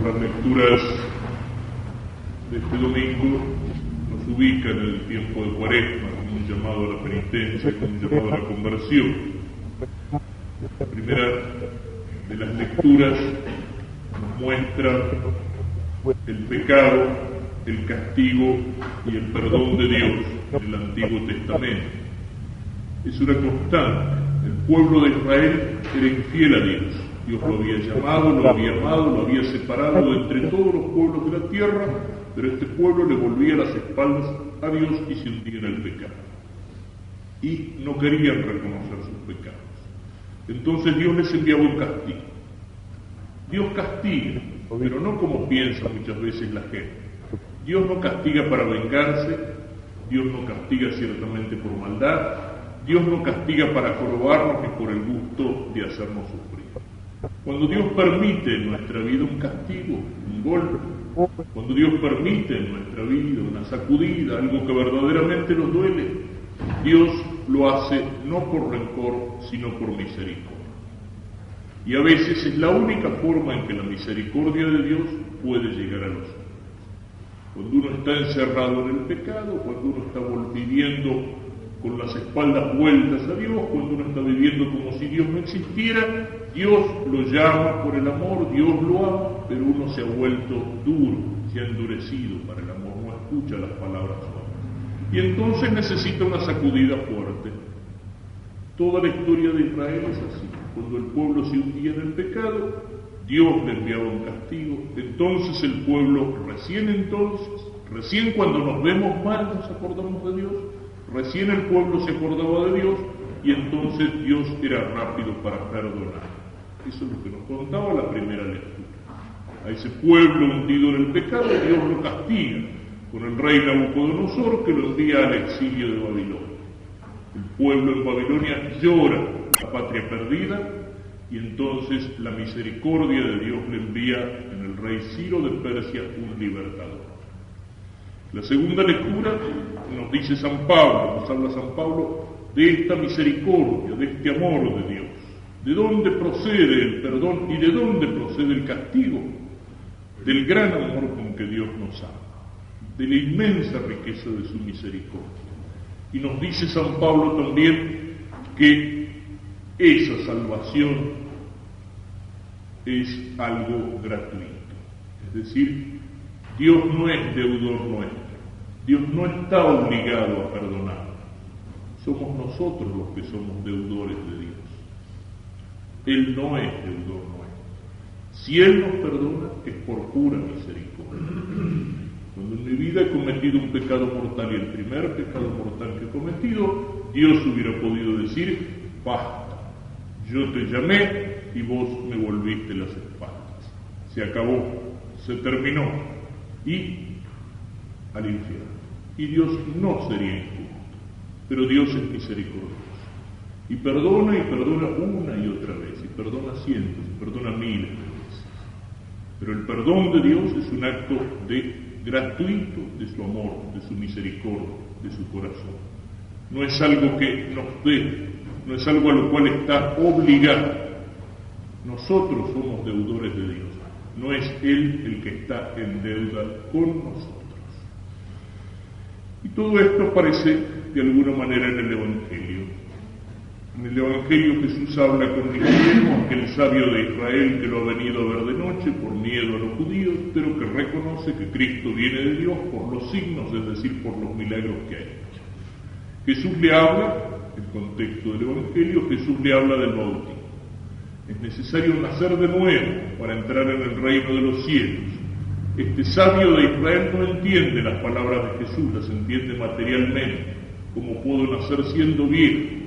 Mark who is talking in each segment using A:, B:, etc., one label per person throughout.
A: Las lecturas de este domingo nos ubican en el tiempo de Cuaresma, con un llamado a la penitencia, con un llamado a la conversión. La primera de las lecturas nos muestra el pecado, el castigo y el perdón de Dios en el Antiguo Testamento. Es una constante. El pueblo de Israel era infiel a Dios. Dios lo había llamado, lo había amado, lo había separado entre todos los pueblos de la tierra, pero este pueblo le volvía las espaldas a Dios y se hundía en el pecado. Y no querían reconocer sus pecados. Entonces Dios les enviaba un castigo. Dios castiga, pero no como piensa muchas veces la gente. Dios no castiga para vengarse, Dios no castiga ciertamente por maldad, Dios no castiga para jorobarnos ni por el gusto de hacernos sufrir. Cuando Dios permite en nuestra vida un castigo, un golpe, cuando Dios permite en nuestra vida una sacudida, algo que verdaderamente nos duele, Dios lo hace no por rencor, sino por misericordia. Y a veces es la única forma en que la misericordia de Dios puede llegar a los hombres. Cuando uno está encerrado en el pecado, cuando uno está viviendo con las espaldas vueltas a Dios, cuando uno está viviendo como si Dios no existiera, Dios lo llama por el amor, Dios lo ama, pero uno se ha vuelto duro, se ha endurecido para el amor, no escucha las palabras suaves. Y entonces necesita una sacudida fuerte. Toda la historia de Israel es así. Cuando el pueblo se hundía en el pecado, Dios le enviaba un castigo. Entonces el pueblo, recién cuando nos vemos mal nos acordamos de Dios, recién el pueblo se acordaba de Dios y entonces Dios era rápido para perdonar. Eso es lo que nos contaba la primera lectura. A ese pueblo hundido en el pecado Dios lo castiga con el rey Nabucodonosor, que lo envía al exilio de Babilonia. El pueblo en Babilonia llora la patria perdida y entonces la misericordia de Dios le envía en el rey Ciro de Persia un libertador. La segunda lectura nos dice San Pablo, nos habla San Pablo de esta misericordia, de este amor de Dios. ¿De dónde procede el perdón y de dónde procede el castigo? Del gran amor con que Dios nos ama, de la inmensa riqueza de su misericordia. Y nos dice San Pablo también que esa salvación es algo gratuito. Es decir, Dios no es deudor nuestro. Dios no está obligado a perdonar. Somos nosotros los que somos deudores de Dios. Él no es deudor nuestro. Si Él nos perdona, es por pura misericordia. Cuando en mi vida he cometido un pecado mortal y el primer pecado mortal que he cometido, Dios hubiera podido decir, basta, yo te llamé y vos me volviste las espaldas. Se acabó, se terminó y al infierno. Y Dios no sería injusto, pero Dios es misericordioso. Y perdona una y otra vez, y perdona cientos, y perdona miles de veces. Pero el perdón de Dios es un acto gratuito de su amor, de su misericordia, de su corazón. No es algo que nos dé, no es algo a lo cual está obligado. Nosotros somos deudores de Dios, no es Él el que está en deuda con nosotros. Y todo esto aparece de alguna manera en el Evangelio. En el Evangelio Jesús habla con Nicodemo, aquel sabio de Israel que lo ha venido a ver de noche por miedo a los judíos, pero que reconoce que Cristo viene de Dios por los signos, es decir, por los milagros que ha hecho. Jesús le habla, en el contexto del Evangelio, Jesús le habla del bautismo. Es necesario nacer de nuevo para entrar en el reino de los cielos. Este sabio de Israel no entiende las palabras de Jesús, las entiende materialmente, como puedo nacer siendo viejo.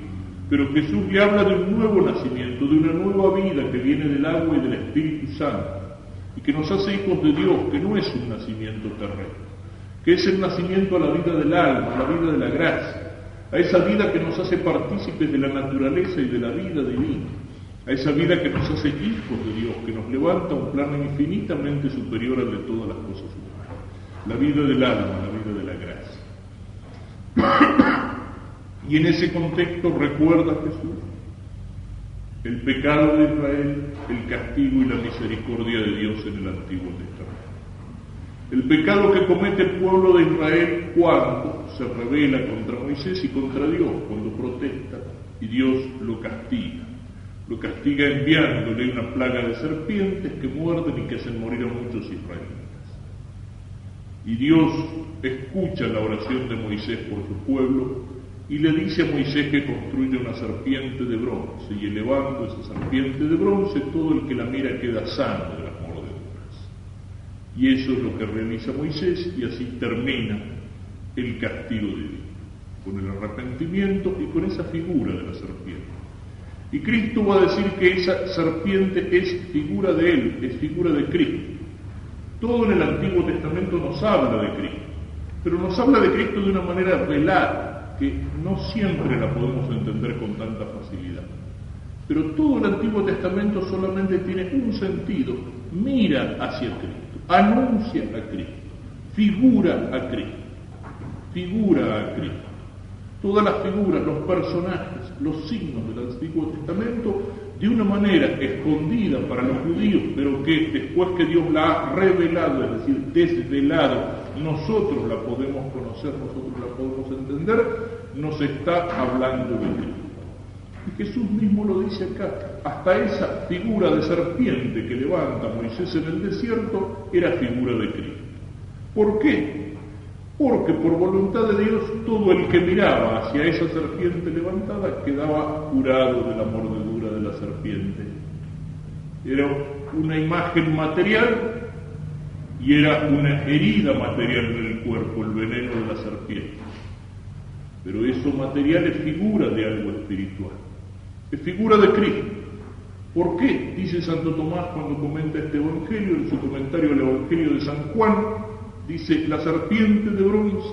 A: Pero Jesús le habla de un nuevo nacimiento, de una nueva vida que viene del agua y del Espíritu Santo, y que nos hace hijos de Dios, que no es un nacimiento terreno, que es el nacimiento a la vida del alma, a la vida de la gracia, a esa vida que nos hace partícipes de la naturaleza y de la vida divina, a esa vida que nos hace hijos de Dios, que nos levanta a un plano infinitamente superior al de todas las cosas humanas, la vida del alma, la vida de la gracia. Y en ese contexto recuerda Jesús el pecado de Israel, el castigo y la misericordia de Dios en el Antiguo Testamento. El pecado que comete el pueblo de Israel cuando se rebela contra Moisés y contra Dios, cuando protesta y Dios lo castiga. Lo castiga enviándole una plaga de serpientes que muerden y que hacen morir a muchos israelitas. Y Dios escucha la oración de Moisés por su pueblo y le dice a Moisés que construya una serpiente de bronce, y elevando esa serpiente de bronce, todo el que la mira queda sano de las mordeduras. Y eso es lo que realiza Moisés, y así termina el castigo divino, con el arrepentimiento y con esa figura de la serpiente. Y Cristo va a decir que esa serpiente es figura de Él, es figura de Cristo. Todo en el Antiguo Testamento nos habla de Cristo, pero nos habla de Cristo de una manera velada, que no siempre la podemos entender con tanta facilidad. Pero todo el Antiguo Testamento solamente tiene un sentido: mira hacia Cristo, anuncia a Cristo, figura a Cristo, figura a Cristo. Todas las figuras, los personajes, los signos del Antiguo Testamento, de una manera escondida para los judíos, pero que después que Dios la ha revelado, es decir, desvelado, nosotros la podemos conocer, nosotros la podemos entender, nos está hablando de Cristo. Y Jesús mismo lo dice acá: hasta esa figura de serpiente que levanta Moisés en el desierto era figura de Cristo. ¿Por qué? Porque por voluntad de Dios todo el que miraba hacia esa serpiente levantada quedaba curado de la mordedura de la serpiente. Era una imagen material y era una herida material en el cuerpo, el veneno de la serpiente. Pero eso material es figura de algo espiritual, es figura de Cristo. ¿Por qué? Dice Santo Tomás cuando comenta este Evangelio, en su comentario al Evangelio de San Juan. Dice: la serpiente de bronce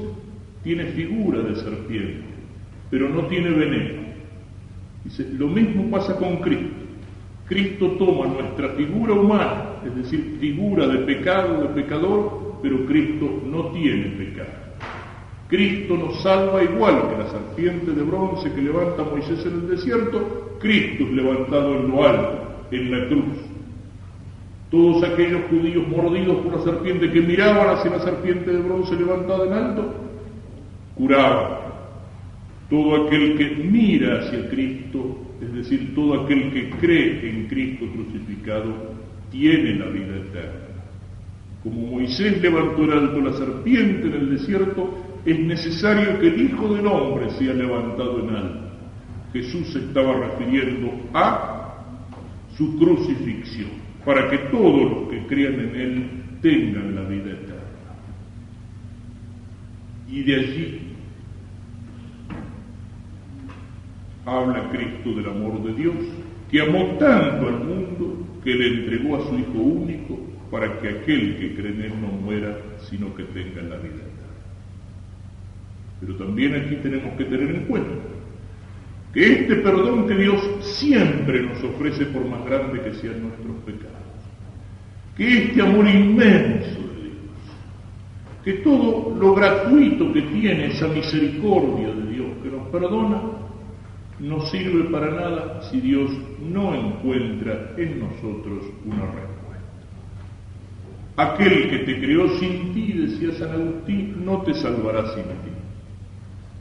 A: tiene figura de serpiente, pero no tiene veneno. Dice, lo mismo pasa con Cristo. Cristo toma nuestra figura humana, es decir, figura de pecado, de pecador, pero Cristo no tiene pecado. Cristo nos salva igual que la serpiente de bronce que levanta Moisés en el desierto. Cristo es levantado en lo alto, en la cruz. Todos aquellos judíos mordidos por la serpiente que miraban hacia la serpiente de bronce levantada en alto, curaban. Todo aquel que mira hacia Cristo, es decir, todo aquel que cree en Cristo crucificado, tiene la vida eterna. Como Moisés levantó en alto la serpiente en el desierto, es necesario que el Hijo del Hombre sea levantado en alto. Jesús se estaba refiriendo a su crucifixión, para que todos los que crean en Él tengan la vida eterna. Y de allí habla Cristo del amor de Dios, que amó tanto al mundo que le entregó a su Hijo único, para que aquel que cree en Él no muera, sino que tenga la vida eterna. Pero también aquí tenemos que tener en cuenta que este perdón que Dios siempre nos ofrece, por más grande que sean nuestros pecados, que este amor inmenso de Dios, que todo lo gratuito que tiene esa misericordia de Dios que nos perdona, no sirve para nada si Dios no encuentra en nosotros una respuesta. Aquel que te creó sin ti, decía San Agustín, no te salvará sin ti.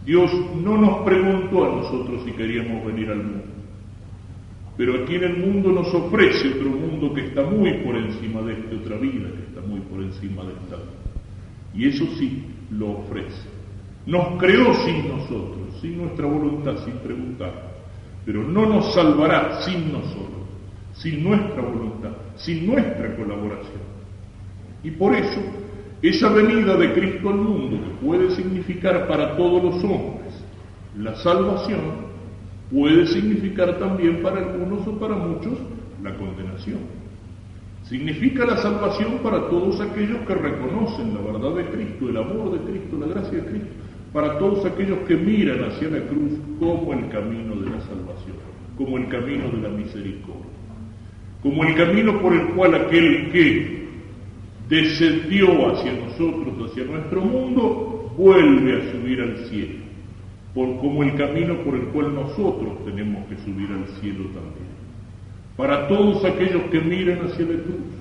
A: Dios no nos preguntó a nosotros si queríamos venir al mundo, pero aquí en el mundo nos ofrece otro mundo que está muy por encima de esta, otra vida que está muy por encima de esta. Y eso sí, lo ofrece. Nos creó sin nosotros, sin nuestra voluntad, sin preguntar, pero no nos salvará sin nosotros, sin nuestra voluntad, sin nuestra colaboración. Y por eso, esa venida de Cristo al mundo, que puede significar para todos los hombres la salvación, puede significar también para algunos o para muchos la condenación. Significa la salvación para todos aquellos que reconocen la verdad de Cristo, el amor de Cristo, la gracia de Cristo, para todos aquellos que miran hacia la cruz como el camino de la salvación, como el camino de la misericordia, como el camino por el cual aquel que descendió hacia nosotros, hacia nuestro mundo, vuelve a subir al cielo, como el camino por el cual nosotros tenemos que subir al cielo también. para todos aquellos que miran hacia la cruz.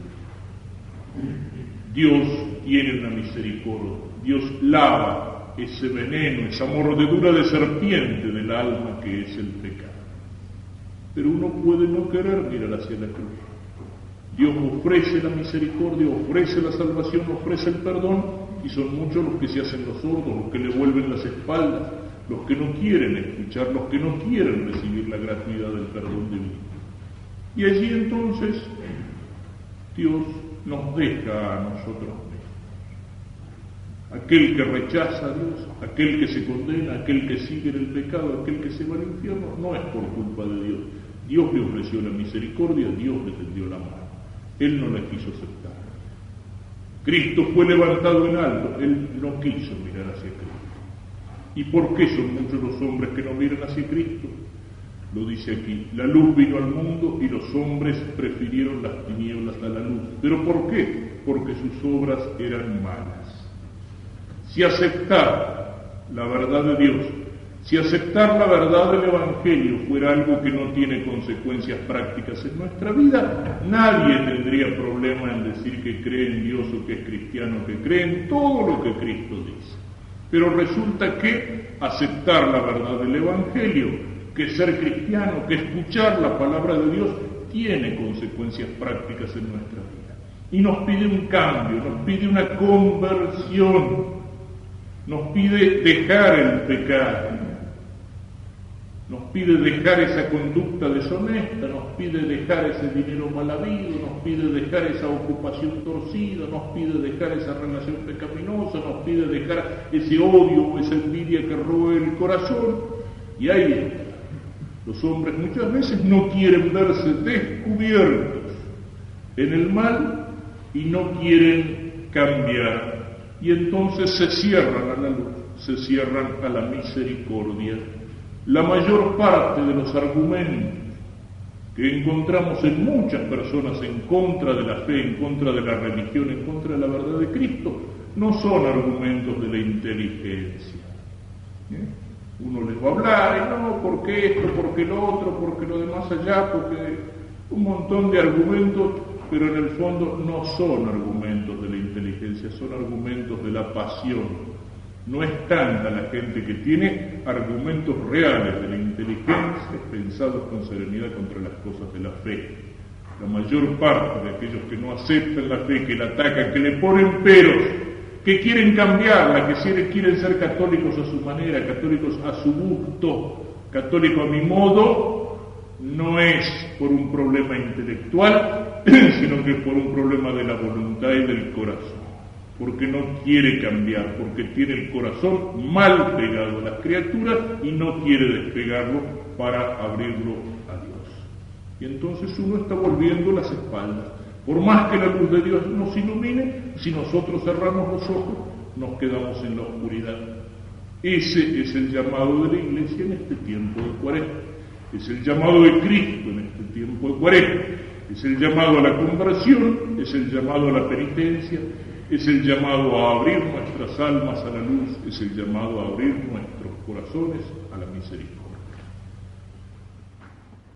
A: Dios tiene una misericordia, Dios lava ese veneno, esa mordedura de serpiente del alma que es el pecado. Pero uno puede no querer mirar hacia la cruz. Dios ofrece la misericordia, ofrece la salvación, ofrece el perdón, y son muchos los que se hacen los sordos, los que le vuelven las espaldas, los que no quieren escuchar, los que no quieren recibir la gratuidad del perdón divino. Y allí entonces Dios nos deja a nosotros mismos. Aquel que rechaza a Dios, aquel que se condena, aquel que sigue en el pecado, aquel que se va al infierno, no es por culpa de Dios. Dios le ofreció la misericordia, Dios le tendió la mano. Él no la quiso aceptar. Cristo fue levantado en alto, Él no quiso mirar hacia Cristo. ¿Y por qué son muchos los hombres que no miran hacia Cristo? Lo dice aquí, la luz vino al mundo y los hombres prefirieron las tinieblas a la luz. ¿Pero por qué? Porque sus obras eran malas. Si aceptar la verdad de Dios, si aceptar la verdad del Evangelio fuera algo que no tiene consecuencias prácticas en nuestra vida, nadie tendría problema en decir que cree en Dios o que es cristiano, que cree en todo lo que Cristo dice. Pero resulta que aceptar la verdad del Evangelio, que ser cristiano, que escuchar la palabra de Dios, tiene consecuencias prácticas en nuestra vida. Y nos pide un cambio, nos pide una conversión, nos pide dejar el pecado, nos pide dejar esa conducta deshonesta, nos pide dejar ese dinero mal habido, nos pide dejar esa ocupación torcida, nos pide dejar esa relación pecaminosa, nos pide dejar ese odio o esa envidia que roe el corazón. Y ahí está. Los hombres muchas veces no quieren verse descubiertos en el mal y no quieren cambiar. Y entonces se cierran a la luz, se cierran a la misericordia. La mayor parte de los argumentos que encontramos en muchas personas en contra de la fe, en contra de la religión, en contra de la verdad de Cristo, no son argumentos de la inteligencia. Uno les va a hablar, y no, ¿por qué esto? ¿Por qué lo otro? ¿Por qué lo demás allá? Porque un montón de argumentos, pero en el fondo no son argumentos de la inteligencia, son argumentos de la pasión. No es tanta la gente que tiene argumentos reales de la inteligencia pensados con serenidad contra las cosas de la fe. La mayor parte de aquellos que no aceptan la fe, que la atacan, que le ponen peros, que quieren cambiarla, que quieren ser católicos a su manera, católicos a su gusto, católico a mi modo, no es por un problema intelectual, sino que por un problema de la voluntad y del corazón. Porque no quiere cambiar, porque tiene el corazón mal pegado a las criaturas y no quiere despegarlo para abrirlo a Dios. Y entonces uno está volviendo las espaldas. Por más que la luz de Dios nos ilumine, si nosotros cerramos los ojos, nos quedamos en la oscuridad. Ese es el llamado de la Iglesia en este tiempo de Cuaresma. Es el llamado de Cristo en este tiempo de Cuaresma. Es el llamado a la conversión, es el llamado a la penitencia, es el llamado a abrir nuestras almas a la luz, es el llamado a abrir nuestros corazones a la misericordia.